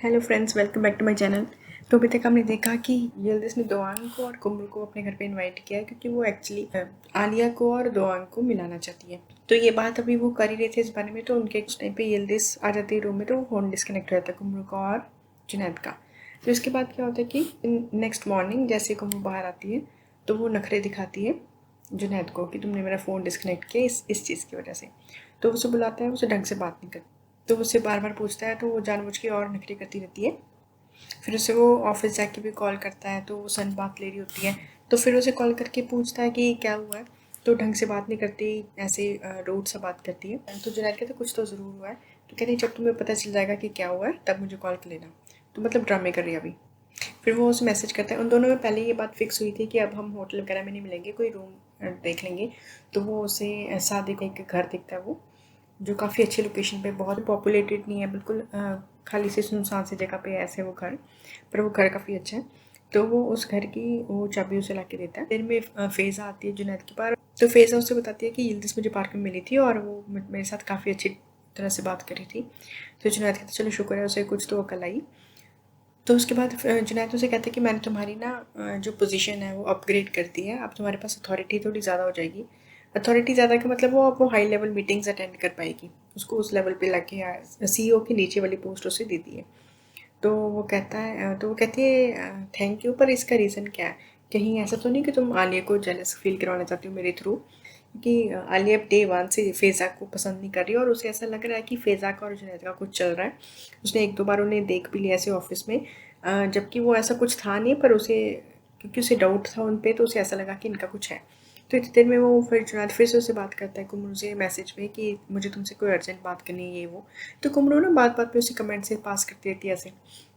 Hello friends, welcome back to my channel. तो अभी तक हमने देखा कि यिल्दिज़ ने दोआंग को और कुमरू को अपने घर पे इनवाइट किया है क्योंकि वो एक्चुअली आलिया को और दोआंग को मिलाना चाहती है। तो ये बात अभी वो कर ही रहे थे इस बारे में, तो उनके उस टाइम पे यिल्दिज़ आ जाती है रूम में, तो फ़ोन डिस्कनेक्ट हो जाता है कुमरू का और जुनैद का। तो इसके बाद क्या होता है कि नेक्स्ट मॉर्निंग जैसे कुमरू बाहर आती है तो वो नखरे दिखाती है जुनैद को कि तुमने मेरा फ़ोन डिस्कनेक्ट किया इस चीज़ की वजह से। तो उसे बुलाता है, उसे ढंग से बात नहीं करती, तो उससे बार बार पूछता है, तो वो जानबूझ के और नखरे करती रहती है। फिर उसे वो ऑफिस जाके भी कॉल करता है, तो वो सन बात ले रही होती है, तो फिर उसे कॉल करके पूछता है कि क्या हुआ है, तो ढंग से बात नहीं करती, ऐसे रूड सा बात करती है। तो जुनैद कहते कुछ तो ज़रूर हुआ है, तो कहती जब तुम्हें पता चल जाएगा कि क्या हुआ है तब मुझे कॉल कर लेना। तो मतलब ड्रामे कर रही है अभी। फिर वो उसे मैसेज करता है। उन दोनों में पहले ये बात फिक्स हुई थी कि अब हम होटल वगैरह में नहीं मिलेंगे, कोई रूम देख लेंगे। तो वो उसे सादे का एक घर दिखता है, वो जो काफ़ी अच्छी लोकेशन पे, बहुत पॉपुलेटेड नहीं है, बिल्कुल खाली से सुनसान सी जगह पे है ऐसे वो घर, पर वो घर काफ़ी अच्छा है। तो वो उस घर की वो चाबी उसे ला के देता है। देर में फ़ेज़ा आती है जुनैद के पास, तो फ़ेज़ा उसे बताती है कि यिल्दिज़ मुझे पार्क में मिली थी और वो मेरे साथ काफ़ी अच्छी तरह से बात करी थी। तो जुनैद कहता चलो शुक्र है उसे कुछ तो अकल आई। तो उसके बाद जुनैद उसे कहते हैं कि मैंने तुम्हारी ना जो पोजीशन है वो अपग्रेड कर दी है, अब तुम्हारे पास अथॉरिटी थोड़ी ज़्यादा हो जाएगी। अथॉरिटी ज़्यादा का मतलब वो अब हाई लेवल मीटिंग्स अटेंड कर पाएगी, उसको उस लेवल पे लाके सीईओ की नीचे वाली पोस्ट उसे दे दी है। तो वो कहता है, तो वो कहती है थैंक यू, पर इसका रीज़न क्या है? कहीं ऐसा तो नहीं कि तुम आलिया को जेलस फील करवाना चाहती हो मेरे थ्रू? कि आलिया अब डे वन से फ़ेज़ा को पसंद नहीं कर रही और उसे ऐसा लग रहा है कि फ़ेज़ा का और जुनैद का कुछ चल रहा है। उसने एक दो बार उन्हें देख भी लिया ऐसे ऑफिस में, जबकि वो ऐसा कुछ था नहीं, पर उसे क्योंकि उसे डाउट था उन पे, तो उसे ऐसा लगा कि इनका कुछ है। तो इतनी देर में वो फिर जुनैद फिर से उससे बात करता है कुमरू से मैसेज में कि मुझे तुमसे कोई अर्जेंट बात करनी है ये वो। तो कुमरू ना बात बात पे उसे कमेंट से पास करती रहती है ऐसे।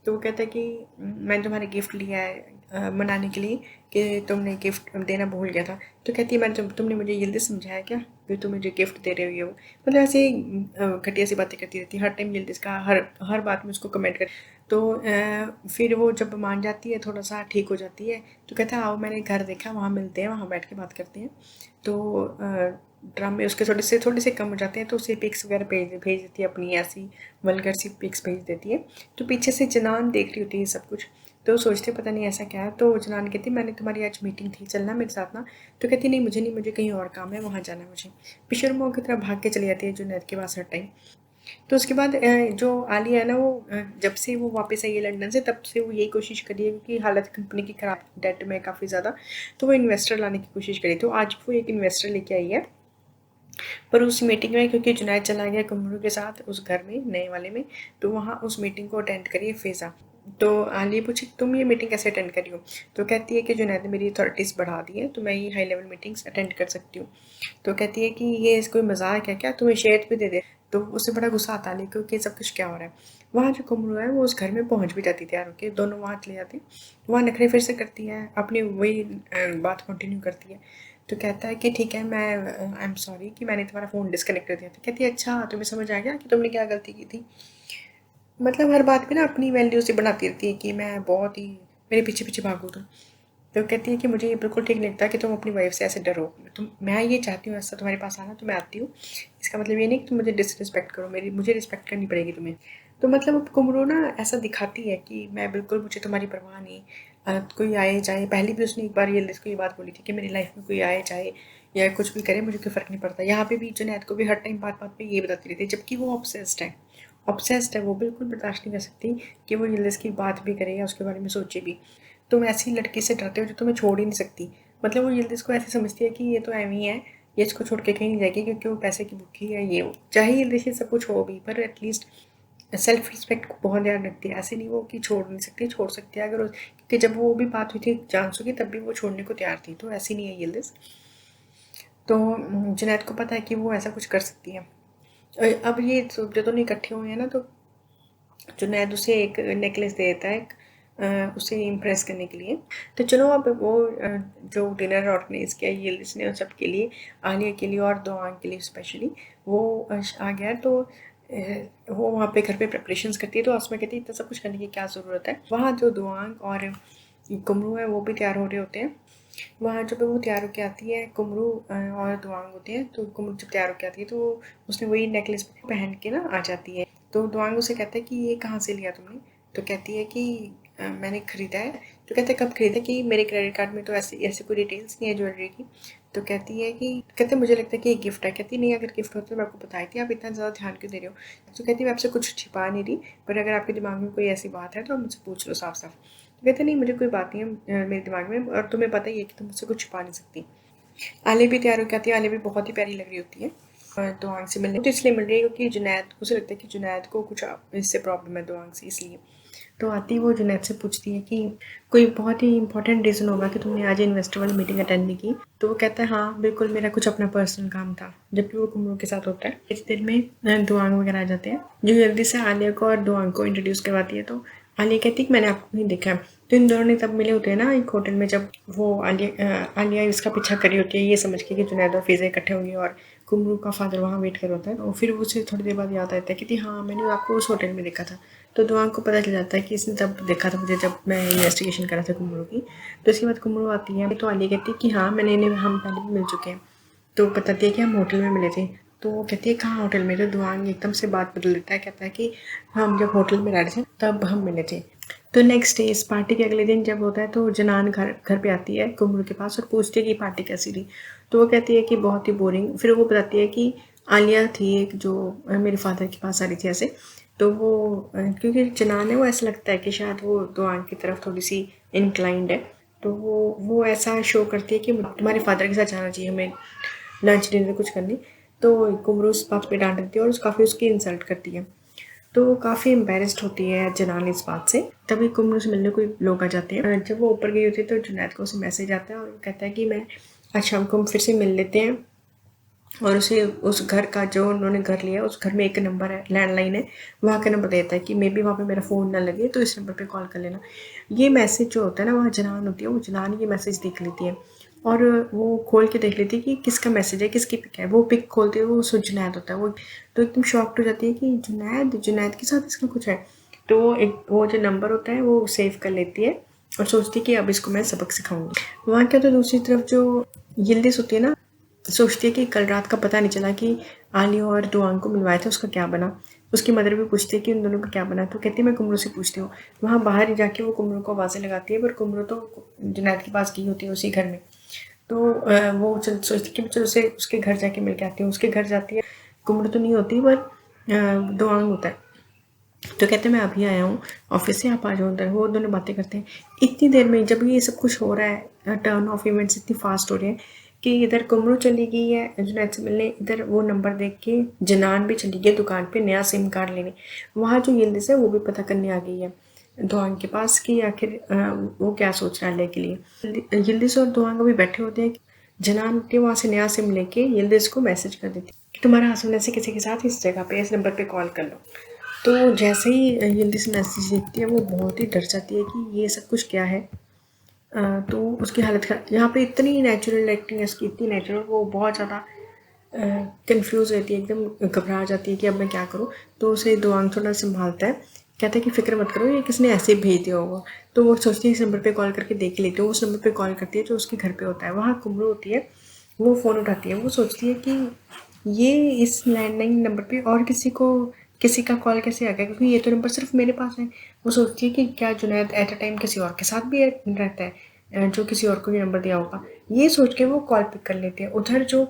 तो वो कहता है कि मैंने तुम्हारे गिफ्ट लिया है मनाने के लिए, कि तुमने गिफ्ट देना भूल गया था। तो कहती है मैंने तुमने मुझे यिल्दिज़ समझाया क्या कि तुम मुझे गिफ्ट दे रहे हो ये वो। मतलब ऐसे ही घटिया सी बातें करती रहती है हर टाइम यिल्दिज़ का, हर हर बात में उसको कमेंट कर। तो फिर वो जब मान जाती है, थोड़ा सा ठीक हो जाती है, तो कहता है आओ मैंने घर देखा, वहाँ मिलते हैं, वहाँ बैठ के बात करते हैं। तो ड्रामे उसके थोड़े से कम हो जाते हैं, तो उसे पिक्स वगैरह भेज देती है अपनी ऐसी वल्गर सी पिक्स भेज देती है। तो पीछे से जनान देख रही होती है सब कुछ, तो सोचते पता नहीं ऐसा क्या है। तो जनान कहती मैंने तुम्हारी आज मीटिंग थी, चलना मेरे साथ ना। तो कहती नहीं मुझे नहीं, मुझे कहीं और काम है, वहाँ जाना है मुझे। बेशर्मों की तरह भाग के चली जाती है जुनैद के पास हर टाइम। तो उसके बाद जो आलिया है ना, वो जब से वो वापस आई है लंदन से, तब से वो यही कोशिश करी है, क्योंकि हालत कंपनी की खराब, डेट में काफ़ी ज़्यादा। तो वो इन्वेस्टर लाने की कोशिश करी, तो आज वो एक इन्वेस्टर लेके आई है। पर उस मीटिंग में क्योंकि जुनैद चला गया कुमरू के साथ उस घर में नए वाले में, तो वहाँ उस मीटिंग को अटेंड करी है फ़ेज़ा। तो आलिया पूछी तुम ये मीटिंग कैसे अटेंड करी हो? तो कहती है कि जुनैद ने मेरी अथॉरिटीज़ बढ़ा दी है, तो मैं ये हाई लेवल मीटिंग्स अटेंड कर सकती हूँ। तो कहती है कि ये कोई मजाक है क्या, तुम्हें शेयर भी दे दे। तो उसे बड़ा गुस्सा आता है क्योंकि सब कुछ क्या हो रहा है। वहाँ जो कुमरू है वो उस घर में पहुँच भी जाती तैयार होकर, दोनों वहाँ चले जाते हैं। वहाँ नखरे फिर से करती है, अपनी वही बात कंटिन्यू करती है। तो कहता है कि ठीक है, मैं आई एम सॉरी कि मैंने तुम्हारा फ़ोन डिस्कनेक्ट कर दिया था। कहती है अच्छा तुम्हें समझ आ गया कि तुमने क्या गलती की थी। मतलब हर बात पे ना अपनी वैल्यू से बनाती रहती है कि मैं बहुत ही, मेरे पीछे पीछे भागो तुम। तो कहती है कि मुझे ये बिल्कुल ठीक नहीं लगता कि तुम अपनी वाइफ से ऐसे डरो। तुम, मैं ये चाहती हूँ ऐसा तुम्हारे पास आना, तो मैं आती हूँ। इसका मतलब ये नहीं कि तुम मुझे डिसरिस्पेक्ट करो, मेरी मुझे रिस्पेक्ट करनी पड़ेगी तुम्हें। तो मतलब अब कुमरो ना ऐसा दिखाती है कि मैं बिल्कुल, मुझे तुम्हारी परवाह नहीं। कोई आए जाए, पहले भी उसने एक बार ये को ये बात बोली थी कि मेरी लाइफ में कोई आए जाए या कुछ भी करे, मुझे कोई फ़र्क नहीं पड़ता। यहाँ पे भी जुनैद को भी हर टाइम बात बात पे ये बताती रहती है, जबकि वो ऑब्सेस्ड है, वो बिल्कुल बर्दाश्त नहीं कर सकती कि वो यिल्दिज़ की बात भी करे या उसके बारे में सोचे भी। तुम ऐसी लड़की से डरते हो जो तुम्हें छोड़ ही नहीं सकती। मतलब वो यिल्दिज़ को ऐसे समझती है कि ये तो एवी है, ये इसको छोड़ के कहीं नहीं जाएगी क्योंकि वो पैसे की भूखी है ये वो। चाहे यिल्दिज़ सब कुछ हो भी, पर एटलीस्ट सेल्फ रिस्पेक्ट को बहुत ध्यान रखती है। ऐसे नहीं वो कि छोड़ नहीं सकती, छोड़ सकती है अगर, क्योंकि जब वो भी बात हुई थी जानसू की तब भी वो छोड़ने को तैयार थी, तो ऐसी नहीं है यिल्दिज़। तो जुनैद को पता है कि वो ऐसा कुछ कर सकती है। अब ये जो दोनों इकट्ठे हुए हैं ना, तो जुनैद उसे एक नेकलेस दे देता है उसे इम्प्रेस करने के लिए। तो चलो अब वो जो डिनर ऑर्गेनाइज़ किया यिल्दिज़ ने उन सब के लिए, आलिया के लिए और दोआंग के लिए स्पेशली, वो आ गया। तो वो वहाँ पे घर पे प्रिपरेशंस करती है। तो आसमा कहती है इतना सब कुछ करने की क्या ज़रूरत है। वहाँ जो दोआंग और कुमरू है वो भी तैयार हो रहे होते हैं। वहाँ जब वो तैयार होके आती है, कुमरू और दुआंग होते हैं, तो कुमरू जब तैयार होके आती है तो उसने वही नेकलेस पहन के ना आ जाती है। तो दुआंग उसे कहता है कि ये कहाँ से लिया तुमने? तो कहती है कि मैंने ख़रीदा है। तो कहते हैं कब ख़रीदा, कि मेरे क्रेडिट कार्ड में तो ऐसी ऐसी कोई डिटेल्स नहीं है ज्वेलरी की। तो कहती है कि कहते मुझे लगता है कि ये गिफ्ट है। कहती नहीं, अगर गिफ्ट होता तो मैं आपको बताई थी, आप इतना ज़्यादा ध्यान क्यों दे रहे हो। तो कहती मैं आपसे कुछ छिपा नहीं रही, पर अगर आपके दिमाग में कोई ऐसी बात है तो आप मुझसे पूछ लो साफ साफ। तो कहते नहीं, मुझे कोई बात नहीं है मेरे दिमाग में, और तुम्हें पता ही है कि तुम मुझसे कुछ छिपा नहीं सकती। आलिया भी तैयार हो के आती है। आलिया भी बहुत ही प्यारी लग रही होती है। दुआंग से मिलने तो इसलिए मिल रही है क्योंकि जुनैद, उसे लगता है कि जुनैद को कुछ इससे प्रॉब्लम है दुआंग से, इसलिए। तो आती वो जुनैद से पूछती है कि कोई बहुत ही इंपॉर्टेंट रीज़न होगा कि तुमने आज इन्वेस्टर वाली मीटिंग अटेंड नहीं की। तो वो कहता है हाँ बिल्कुल, मेरा कुछ अपना पर्सनल काम था, जबकि वो कुमरू के साथ होता है। इस देर में दुआंग वगैरह आ जाते हैं, जो जल्दी से आलिया को और दुआंग को इंट्रोड्यूस करवाती है। तो आलिया कहती है कि मैंने आपको नहीं देखा है। तो इन दोनों ने तब मिले होते हैं ना एक होटल में, जब वो आलिया इसका पीछा करी होती है ये समझ के कि जुनैद और फिज़ा इकट्ठे होंगे और कुमरू का फादर वहाँ वेट कर होता है। और फिर उसे थोड़ी देर बाद याद आता है कि हाँ मैंने आपको उस होटल में देखा था। तो दुआंग को पता चल जाता है कि इसने तब देखा था मुझे जब मैं इन्वेस्टिगेशन करा था कुमरू की। तो इसके बाद कुमरू आती है, तो आलिया कहती है कि हाँ मैंने इन्हें, हम पहले भी मिल चुके हैं। तो बताती है कि हम होटल में मिले थे। तो वो कहती है कहाँ होटल में। तो दुआंग एकदम से बात बदल देता है, कहता है कि हम जब होटल में रह रहे थे तब हम मिले थे। तो नेक्स्ट डे, इस पार्टी के अगले दिन जब होता है, तो जनान घर पे आती है कुमरू के पास और पूछती है कि पार्टी कैसी रही। तो वो कहती है कि बहुत ही बोरिंग। फिर वो बताती है कि आलिया थी एक जो मेरे फादर के पास आ रही थी ऐसे। तो वो क्योंकि जनान है, वो ऐसा लगता है कि शायद वो दुआंग की तरफ थोड़ी सी इंक्लाइंड है। तो वो ऐसा शो करती है कि तुम्हारे फादर के साथ जाना चाहिए हमें लंच डिनर कुछ करनी। तो कुमरू उस बात पे डांट देती है और काफ़ी उसकी इंसल्ट करती है। तो वो काफ़ी एम्बेरस्ड होती है जनान इस बात से। तभी कुमरू से मिलने कोई लोग आ जाते हैं। जब वो ऊपर गई होती है तो जुनैद को उसे मैसेज आता है और वो कहता है कि मैं आज शाम को हम फिर से मिल लेते हैं। और उसे उस घर का, जो उन्होंने घर लिया उस घर में एक नंबर है, लैंडलाइन है, वहाँ का नंबर देता है कि मे बी वहाँ पे मेरा फ़ोन ना लगे तो इस नंबर पे कॉल कर लेना। ये मैसेज जो होता है ना, वहाँ जनान होती है, वो जनान ये मैसेज देख लेती है और वो खोल के देख लेती है कि किसका मैसेज है, किसकी पिक है। वो पिक खोलती है, वो जुनैद होता है। वो तो एकदम शॉक्ड हो जाती है कि जुनैद के साथ इसका कुछ है। तो वो जो नंबर होता है वो सेव कर लेती है और सोचती है कि अब इसको मैं सबक सिखाऊंगी। वहाँ क्या, तो दूसरी तरफ जो यिल्दिज़ होती है ना, सोचती है कि कल रात का पता नहीं चला कि आलिया और दुआंग को मिलवाया था, उसका क्या बना। उसकी मदर भी पूछती है कि उन दोनों का क्या बना। तो कहती है मैं कुमरू से पूछती हूँ। वहाँ बाहर ही जाके वो कुमरू को आवाज़ें लगाती है, पर कुमरू तो जुनैद के पास गई होती है उसी घर में। तो वो सोचती है कि चलो उसे उसके घर जाके मिल के आती हूँ। उसके घर जाती है, कुमरू तो नहीं होती पर दुआंग होता है। तो कहते हैं मैं अभी आया हूँ ऑफिस से, आप आ जाओ अंदर। वो दोनों बातें करते हैं। इतनी देर में जब ये सब कुछ हो रहा है, टर्न ऑफ इवेंट्स इतनी फास्ट हो रही है कि इधर कुमरू चली गई है जुनैद से मिलने, इधर वो नंबर देख के जनान भी चली गई दुकान पे नया सिम कार्ड लेने। वहाँ जो यिल्दिज़ है वो भी पता करने आ गई है दुआंग के पास कि आखिर वो क्या सोच रहा है ले के लिए। यिल्दिज़ और दुआंग अभी बैठे होते हैं। जनान उठती है वहाँ से नया सिम लेके यिल्दिज़ को मैसेज कर देती है कि तुम्हारा हस्बैंड ऐसे किसी के साथ इस जगह पे इस नंबर पे कॉल कर लो। तो जैसे ही यिल्दिज़ मैसेज देखती है वो बहुत ही डर जाती है कि ये सब कुछ क्या है। तो उसकी हालत खराब, यहाँ पे इतनी नेचुरल एक्टिंग है उसकी, इतनी नेचुरल, वो बहुत ज़्यादा कंफ्यूज रहती है, एकदम घबरा जाती है कि अब मैं क्या करूँ। तो उसे दुआंग थोड़ा संभालता है, कहता है कि फिक्र मत करो, ये किसने ऐसे ही भेज दिया होगा। तो वो सोचती है इस नंबर पे कॉल करके देख लेती है। उस नंबर पे कॉल करती है जो उसके घर पे होता है। वहाँ कुमरू होती है, वो फ़ोन उठाती है। वो सोचती है कि ये इस लैंडलाइन नंबर पे और किसी का कॉल कैसे आ गया, क्योंकि ये तो नंबर सिर्फ मेरे पास है। वो सोचती है कि क्या जुनैद एट अ टाइम किसी और के साथ भी रहता है, जो किसी और को भी नंबर दिया होगा। ये सोच के वो कॉल पिक कर लेते हैं। उधर जो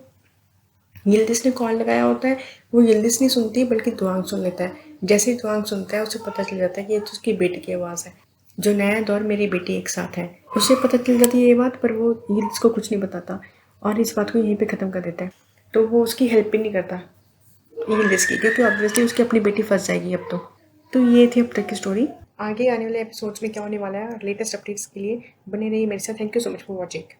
यिल्दिज़ ने कॉल लगाया होता है वो यिल्दिज़ नहीं सुनती बल्कि दुआंग सुन लेता है। जैसे ही दुआंग सुनता है उसे पता चल जाता है कि ये तो उसकी बेटी की आवाज़ है। जुनैद और मेरी बेटी एक साथ है। उसे पता चल जाती है ये बात, पर वो यिल्दिज़ को कुछ नहीं बताता और इस बात को यहीं पे ख़त्म कर देता है। तो वो उसकी हेल्प भी नहीं करता यिल्दिज़ की, क्योंकि ऑब्वियसली उसकी अपनी बेटी फंस जाएगी अब तो ये थी अब तक की स्टोरी। आगे आने वाले एपिसोड्स में क्या होने वाला है और लेटेस्ट अपडेट्स के लिए बने रहिए मेरे साथ। Thank you so much for watching.